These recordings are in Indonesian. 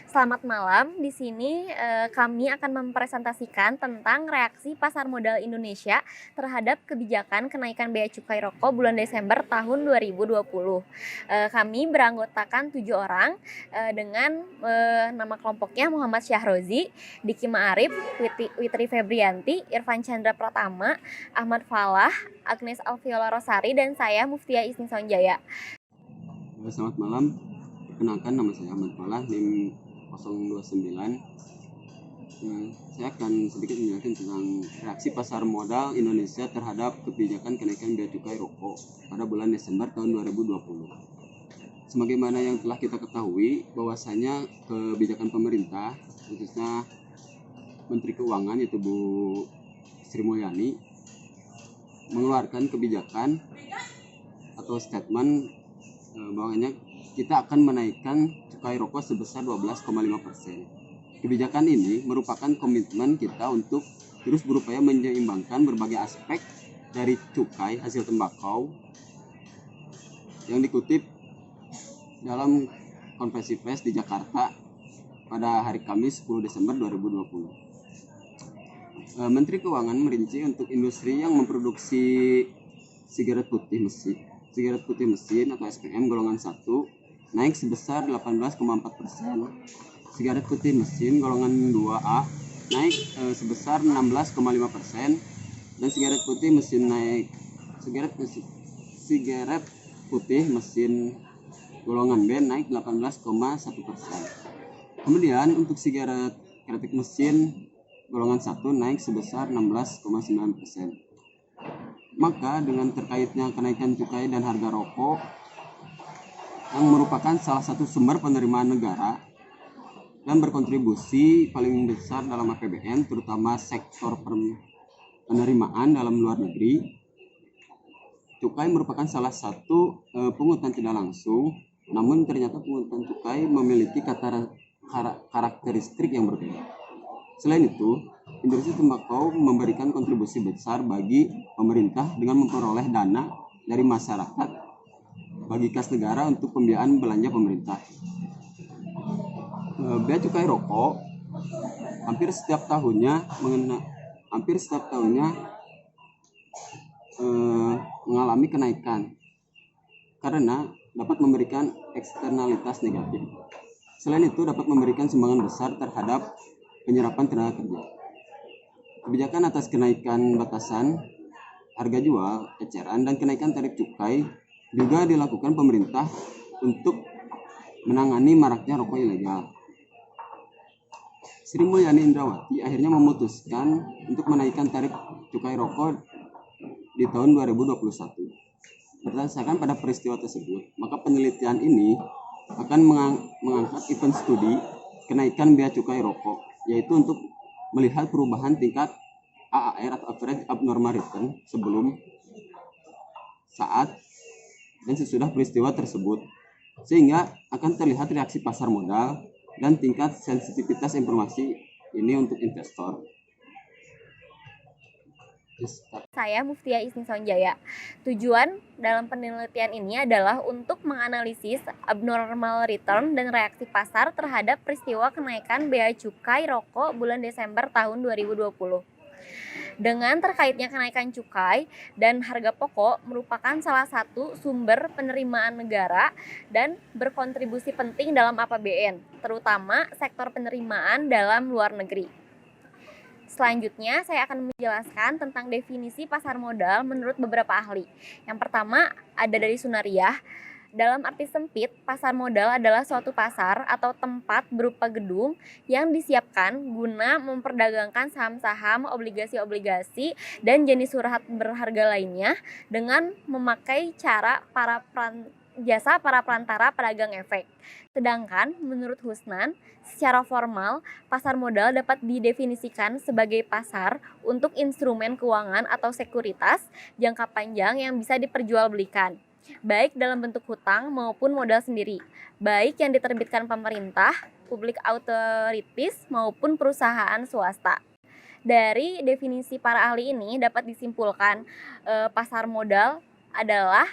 Selamat malam. Di sini kami akan mempresentasikan tentang reaksi pasar modal Indonesia terhadap kebijakan kenaikan bea cukai rokok bulan Desember tahun 2020. Kami beranggotakan 7 orang dengan nama kelompoknya Muhammad Syahrozi, Diki Ma'arif, Witri Febrianti, Irfan Chandra Pratama, Ahmad Falah, Agnes Alviola Rosari, dan saya Muftia Isni Sonjaya. Selamat malam, perkenalkan nama saya Ahmad Falah, NIM 029. Saya akan sedikit menjelaskan tentang reaksi pasar modal Indonesia terhadap kebijakan kenaikan bea cukai rokok pada bulan Desember tahun 2020. Sebagaimana yang telah kita ketahui, bahwasanya kebijakan pemerintah, khususnya Menteri Keuangan yaitu Bu Sri Mulyani, mengeluarkan kebijakan atau statement bahwanya kita akan menaikkan cukai rokok sebesar 12,5%. Kebijakan ini merupakan komitmen kita untuk terus berupaya menyeimbangkan berbagai aspek dari cukai hasil tembakau yang dikutip dalam konferensi pers di Jakarta pada hari Kamis 10 Desember 2020. Menteri Keuangan merinci untuk industri yang memproduksi sigaret putih mesin atau SPM golongan 1 naik sebesar 18,4%. Sigaret putih mesin golongan 2A naik sebesar 16,5%, dan sigaret putih mesin golongan B naik 18,1%. Kemudian untuk sigaret kretek mesin golongan 1 naik sebesar 16,9%. Maka dengan terkaitnya kenaikan cukai dan harga rokok yang merupakan salah satu sumber penerimaan negara dan berkontribusi paling besar dalam APBN, terutama sektor penerimaan dalam luar negeri, cukai merupakan salah satu pungutan tidak langsung, namun ternyata pungutan cukai memiliki karakteristik yang berbeda. Selain itu, industri tembakau memberikan kontribusi besar bagi pemerintah dengan memperoleh dana dari masyarakat bagi kas negara untuk pembiayaan belanja pemerintah. Bea cukai rokok hampir setiap tahunnya mengalami kenaikan karena dapat memberikan eksternalitas negatif. Selain itu dapat memberikan sumbangan besar terhadap penyerapan tenaga kerja. Kebijakan atas kenaikan batasan harga jual, eceran, dan kenaikan tarif cukai juga dilakukan pemerintah untuk menangani maraknya rokok ilegal. Sri Mulyani Indrawati akhirnya memutuskan untuk menaikkan tarif cukai rokok di tahun 2021. Berdasarkan pada peristiwa tersebut, maka penelitian ini akan mengangkat event studi kenaikan bea cukai rokok, yaitu untuk melihat perubahan tingkat AAR atau Average Abnormal Return sebelum, saat, dan sesudah peristiwa tersebut, sehingga akan terlihat reaksi pasar modal dan tingkat sensitivitas informasi ini untuk investor. Saya Muftia Isni Sonjaya. Tujuan dalam penelitian ini adalah untuk menganalisis abnormal return dan reaksi pasar terhadap peristiwa kenaikan bea cukai rokok bulan Desember tahun 2020. Dengan terkaitnya kenaikan cukai dan harga pokok merupakan salah satu sumber penerimaan negara dan berkontribusi penting dalam APBN, terutama sektor penerimaan dalam luar negeri. Selanjutnya, saya akan menjelaskan tentang definisi pasar modal menurut beberapa ahli. Yang pertama, ada dari Sunariah. Dalam arti sempit, pasar modal adalah suatu pasar atau tempat berupa gedung yang disiapkan guna memperdagangkan saham-saham, obligasi-obligasi, dan jenis surat berharga lainnya dengan memakai jasa para perantara pedagang efek. Sedangkan menurut Husnan, secara formal, pasar modal dapat didefinisikan sebagai pasar untuk instrumen keuangan atau sekuritas jangka panjang yang bisa diperjualbelikan, baik dalam bentuk hutang maupun modal sendiri, baik yang diterbitkan pemerintah, public authorities, maupun perusahaan swasta. Dari definisi para ahli ini dapat disimpulkan pasar modal adalah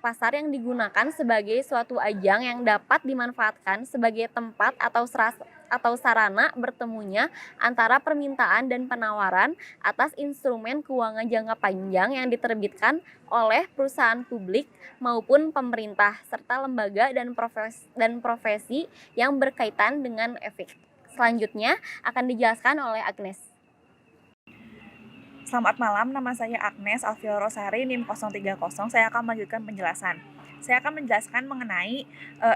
pasar yang digunakan sebagai suatu ajang yang dapat dimanfaatkan sebagai tempat atau sarana bertemunya antara permintaan dan penawaran atas instrumen keuangan jangka panjang yang diterbitkan oleh perusahaan publik maupun pemerintah serta lembaga dan profesi yang berkaitan dengan efek. Selanjutnya akan dijelaskan oleh Agnes. Selamat malam, nama saya Agnes Alfiel Rosari, NIM 030. Saya akan melanjutkan penjelasan. Saya akan menjelaskan mengenai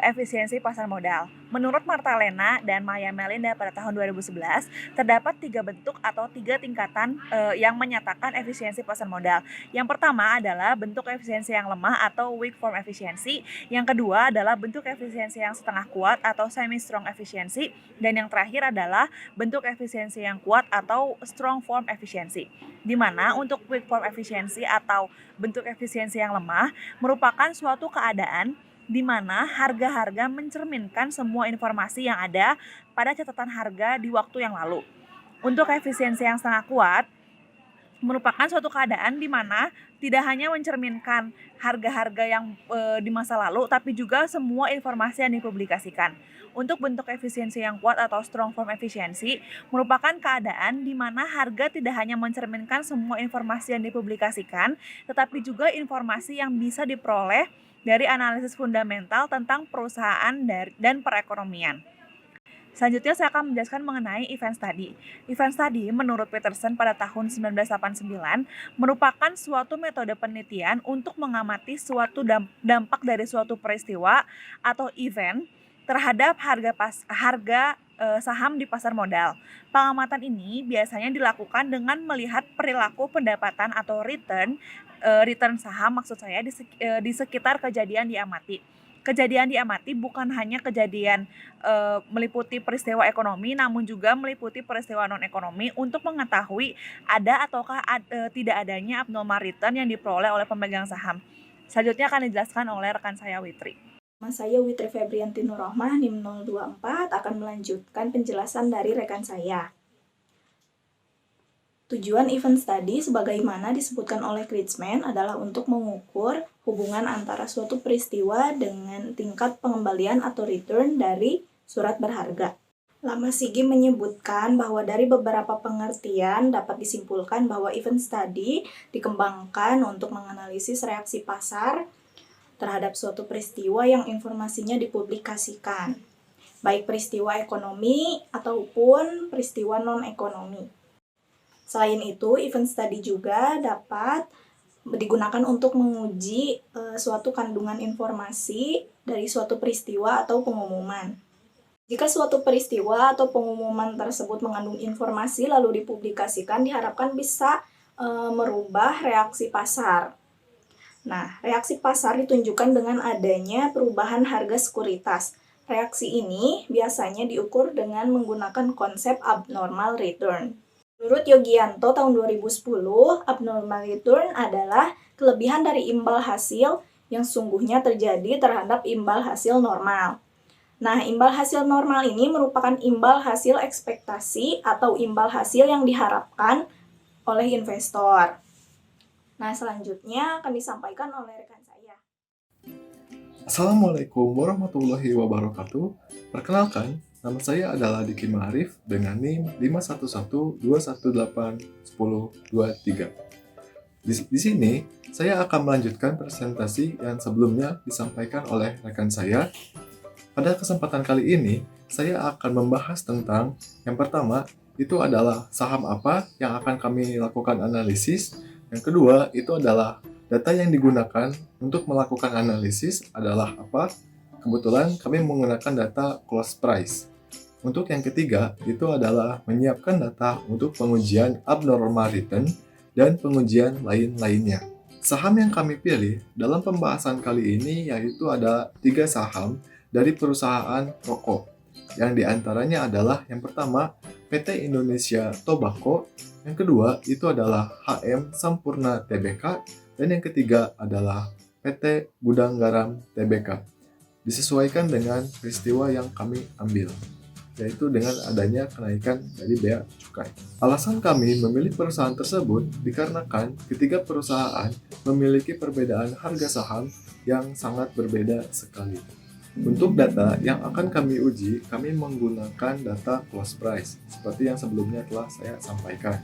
efisiensi pasar modal. Menurut Marta Lena dan Maya Melinda pada tahun 2011, terdapat 3 bentuk atau 3 tingkatan yang menyatakan efisiensi pasar modal. Yang pertama adalah bentuk efisiensi yang lemah atau weak form efficiency. Yang kedua adalah bentuk efisiensi yang setengah kuat atau semi-strong efficiency. Dan yang terakhir adalah bentuk efisiensi yang kuat atau strong form efficiency. Di mana untuk weak form efficiency atau bentuk efisiensi yang lemah merupakan suatu keadaan di mana harga-harga mencerminkan semua informasi yang ada pada catatan harga di waktu yang lalu. Untuk efisiensi yang setengah kuat merupakan suatu keadaan di mana tidak hanya mencerminkan harga-harga yang di masa lalu, tapi juga semua informasi yang dipublikasikan. Untuk bentuk efisiensi yang kuat atau strong form efficiency merupakan keadaan di mana harga tidak hanya mencerminkan semua informasi yang dipublikasikan, tetapi juga informasi yang bisa diperoleh dari analisis fundamental tentang perusahaan dan perekonomian. Selanjutnya saya akan menjelaskan mengenai event study. Event study menurut Peterson pada tahun 1989 merupakan suatu metode penelitian untuk mengamati suatu dampak dari suatu peristiwa atau event terhadap harga saham di pasar modal. Pengamatan ini biasanya dilakukan dengan melihat perilaku pendapatan atau return saham maksud saya di sekitar kejadian diamati. Kejadian diamati bukan hanya kejadian meliputi peristiwa ekonomi, namun juga meliputi peristiwa non-ekonomi untuk mengetahui ada ataukah tidak adanya abnormal return yang diperoleh oleh pemegang saham. Selanjutnya akan dijelaskan oleh rekan saya Witri. Nama saya Witri Febrianti Nurrohmah, NIM 024, akan melanjutkan penjelasan dari rekan saya. Tujuan event study sebagaimana disebutkan oleh Kritsman adalah untuk mengukur hubungan antara suatu peristiwa dengan tingkat pengembalian atau return dari surat berharga. Lama Sigi menyebutkan bahwa dari beberapa pengertian dapat disimpulkan bahwa event study dikembangkan untuk menganalisis reaksi pasar terhadap suatu peristiwa yang informasinya dipublikasikan, baik peristiwa ekonomi ataupun peristiwa non-ekonomi. Selain itu, event study juga dapat digunakan untuk menguji suatu kandungan informasi dari suatu peristiwa atau pengumuman. Jika suatu peristiwa atau pengumuman tersebut mengandung informasi lalu dipublikasikan, diharapkan bisa merubah reaksi pasar. Nah, reaksi pasar ditunjukkan dengan adanya perubahan harga sekuritas. Reaksi ini biasanya diukur dengan menggunakan konsep abnormal return. Menurut Yogianto tahun 2010, abnormal return adalah kelebihan dari imbal hasil yang sungguhnya terjadi terhadap imbal hasil normal. Nah, imbal hasil normal ini merupakan imbal hasil ekspektasi atau imbal hasil yang diharapkan oleh investor. Nah, selanjutnya akan disampaikan oleh rekan saya. Assalamualaikum warahmatullahi wabarakatuh. Perkenalkan, nama saya adalah Diki Ma'arif dengan NIM 51121181023. Di sini, saya akan melanjutkan presentasi yang sebelumnya disampaikan oleh rekan saya. Pada kesempatan kali ini, saya akan membahas tentang yang pertama, itu adalah saham apa yang akan kami lakukan analisis. Yang kedua, itu adalah data yang digunakan untuk melakukan analisis adalah apa. Kebetulan kami menggunakan data close price. Untuk yang ketiga, itu adalah menyiapkan data untuk pengujian abnormal return dan pengujian lain-lainnya. Saham yang kami pilih dalam pembahasan kali ini yaitu ada 3 saham dari perusahaan rokok. Yang diantaranya adalah yang pertama PT Indonesia Tobacco, yang kedua itu adalah HM Sampurna Tbk, dan yang ketiga adalah PT Gudang Garam Tbk. Disesuaikan dengan peristiwa yang kami ambil. yaitu dengan adanya kenaikan dari bea cukai. Alasan kami memilih perusahaan tersebut dikarenakan ketiga perusahaan memiliki perbedaan harga saham yang sangat berbeda sekali. Untuk data yang akan kami uji, kami menggunakan data close price, seperti yang sebelumnya telah saya sampaikan.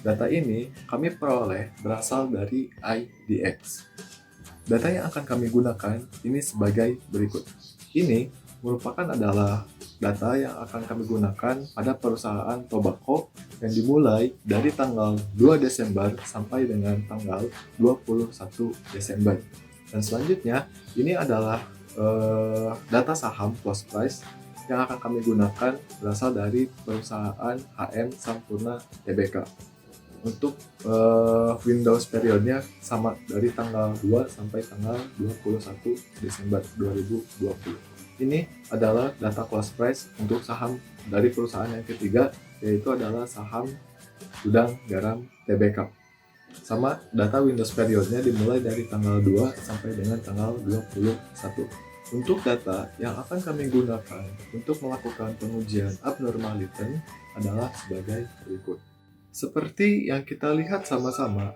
Data ini kami peroleh berasal dari IDX. Data yang akan kami gunakan ini sebagai berikut. Ini merupakan adalah data yang akan kami gunakan pada perusahaan tobacco yang dimulai dari tanggal 2 Desember sampai dengan tanggal 21 Desember. Dan selanjutnya, ini adalah data saham close price yang akan kami gunakan berasal dari perusahaan HM Sampurna Tbk. Untuk Windows periodnya sama dari tanggal 2 sampai tanggal 21 Desember 2020. Ini adalah data close price untuk saham dari perusahaan yang ketiga, yaitu adalah saham Gudang Garam Tbk. Sama data Windows periodnya dimulai dari tanggal 2 sampai dengan tanggal 21. Untuk data yang akan kami gunakan untuk melakukan pengujian abnormal return adalah sebagai berikut. Seperti yang kita lihat sama-sama,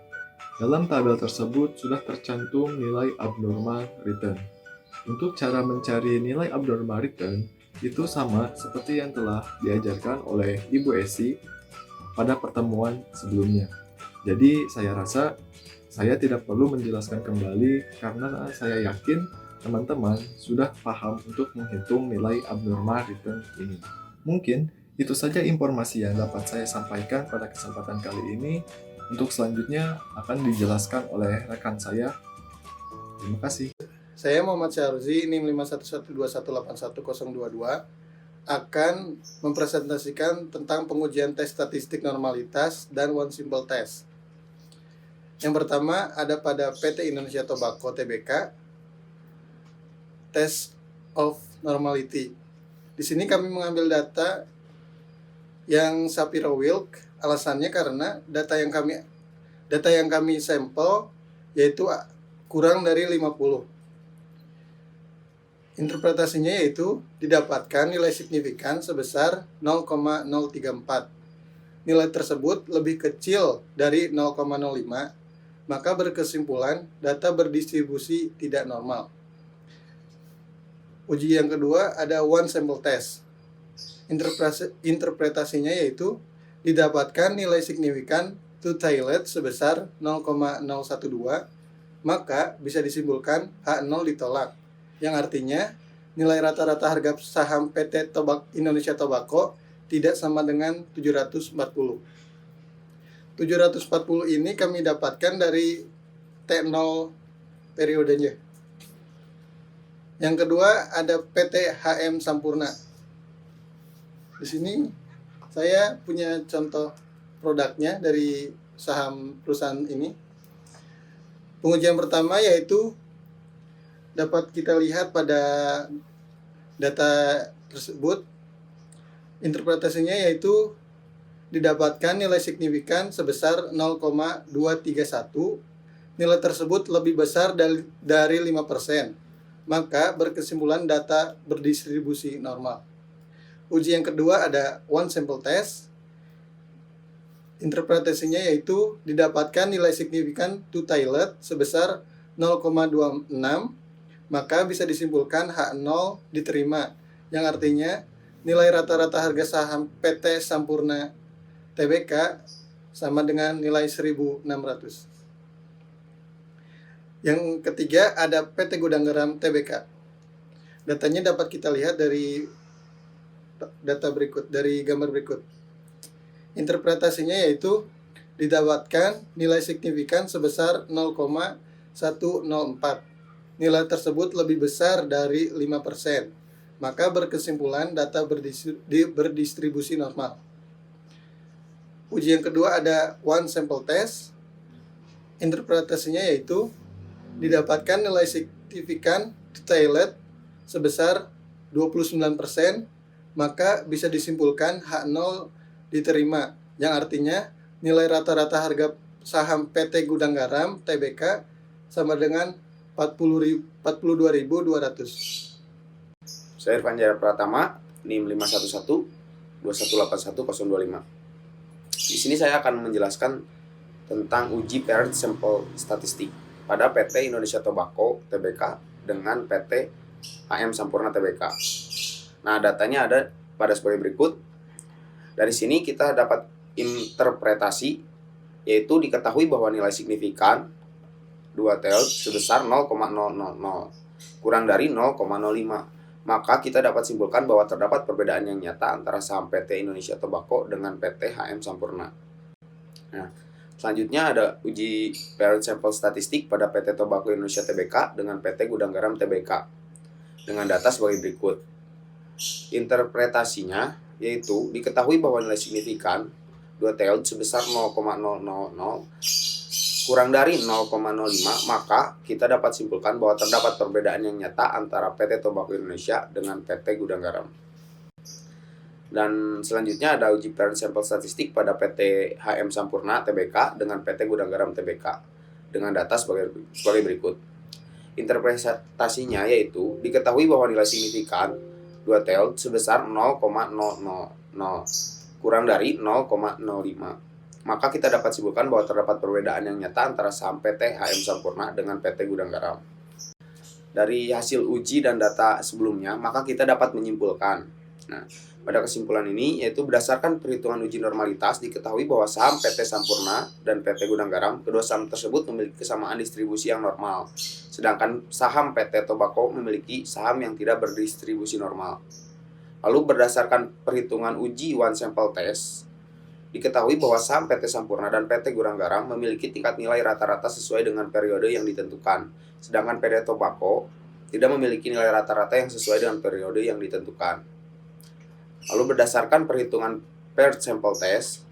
dalam tabel tersebut sudah tercantum nilai abnormal return. Untuk cara mencari nilai abnormal return itu sama seperti yang telah diajarkan oleh Ibu Esi pada pertemuan sebelumnya. Jadi saya rasa saya tidak perlu menjelaskan kembali karena saya yakin teman-teman sudah paham untuk menghitung nilai abnormal return ini. Mungkin itu saja informasi yang dapat saya sampaikan pada kesempatan kali ini. Untuk selanjutnya akan dijelaskan oleh rekan saya. Terima kasih. Saya Muhammad Syarzi, NIM 51121811022, akan mempresentasikan tentang pengujian tes statistik normalitas dan one simple test. Yang pertama ada pada PT Indonesia Tobacco Tbk, Test of Normality. Di sini kami mengambil data yang Shapiro-Wilk. Alasannya karena data yang kami sampel yaitu kurang dari 50. Interpretasinya yaitu didapatkan nilai signifikan sebesar 0,034. Nilai tersebut lebih kecil dari 0,05, maka berkesimpulan data berdistribusi tidak normal. Uji yang kedua ada one sample test. Interpretasinya yaitu didapatkan nilai signifikan two-tailed sebesar 0,012, maka bisa disimpulkan H0 ditolak, yang artinya nilai rata-rata harga saham PT Indonesia Tobacco tidak sama dengan 740. 740 ini kami dapatkan dari T0 periodenya. Yang kedua ada PT HM Sampurna. Di sini saya punya contoh produknya dari saham perusahaan ini. Pengujian pertama yaitu dapat kita lihat pada data tersebut. Interpretasinya yaitu didapatkan nilai signifikan sebesar 0,231. Nilai tersebut lebih besar dari 5%. Maka berkesimpulan data berdistribusi normal. Uji yang kedua ada one sample test. Interpretasinya yaitu didapatkan nilai signifikan two-tailed sebesar 0,26, maka bisa disimpulkan H0 diterima, yang artinya nilai rata-rata harga saham PT Sampurna Tbk sama dengan nilai 1.600. Yang ketiga ada PT Gudang Garam Tbk. Datanya dapat kita lihat dari gambar berikut. Interpretasinya yaitu didapatkan nilai signifikan sebesar 0,104. Nilai tersebut lebih besar dari 5%. Maka berkesimpulan data berdistribusi normal. Uji yang kedua ada one sample test. Interpretasinya yaitu didapatkan nilai signifikan two-tailed sebesar 29%, maka bisa disimpulkan H0 diterima, yang artinya nilai rata-rata harga saham PT Gudang Garam Tbk sama dengan 42.200. Saya Irfan Jaya Pratama, NIM 511-2181025. Di sini saya akan menjelaskan tentang uji parent sample statistik pada PT Indonesia Tobacco Tbk dengan PT HM Sampurna Tbk. Nah, datanya ada pada sebagai berikut. Dari sini kita dapat interpretasi, yaitu diketahui bahwa nilai signifikan 2 TILT sebesar 0,000 kurang dari 0,05. Maka kita dapat simpulkan bahwa terdapat perbedaan yang nyata antara saham PT Indonesia Tobacco dengan PT HM Sampurna. Nah, selanjutnya ada uji parent sample statistik pada PT Tobacco Indonesia Tbk dengan PT Gudang Garam Tbk dengan data sebagai berikut. Interpretasinya yaitu diketahui bahwa nilai signifikan 2 TILT sebesar 0,000 kurang dari 0,05, maka kita dapat simpulkan bahwa terdapat perbedaan yang nyata antara PT Tobacco Indonesia dengan PT Gudang Garam. Dan selanjutnya ada uji parent sample statistik pada PT HM Sampurna Tbk dengan PT Gudang Garam Tbk dengan data sebagai berikut. Interpretasinya yaitu diketahui bahwa nilai signifikan 2 TILT sebesar 0,000 kurang dari 0,05. Maka kita dapat simpulkan bahwa terdapat perbedaan yang nyata antara saham PT HM Sampurna dengan PT Gudang Garam. Dari hasil uji dan data sebelumnya, maka kita dapat menyimpulkan. Nah, pada kesimpulan ini, yaitu berdasarkan perhitungan uji normalitas, diketahui bahwa saham PT Sampurna dan PT Gudang Garam, kedua saham tersebut memiliki kesamaan distribusi yang normal. Sedangkan saham PT Tobacco memiliki saham yang tidak berdistribusi normal. Lalu berdasarkan perhitungan uji one sample test, diketahui bahwa saham PT Sampurna dan PT Gudang Garam memiliki tingkat nilai rata-rata sesuai dengan periode yang ditentukan. Sedangkan PT Tobacco tidak memiliki nilai rata-rata yang sesuai dengan periode yang ditentukan. Lalu berdasarkan perhitungan paired sample test,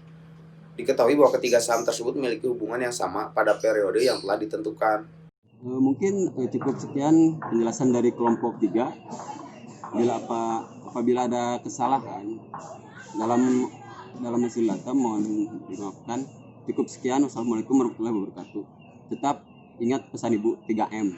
diketahui bahwa ketiga saham tersebut memiliki hubungan yang sama pada periode yang telah ditentukan. Mungkin cukup sekian penjelasan dari kelompok 3. Apabila ada kesalahan dalam hasil data, mohon dimaafkan. Cukup sekian. Wassalamualaikum warahmatullahi wabarakatuh. Tetap ingat pesan Ibu 3M.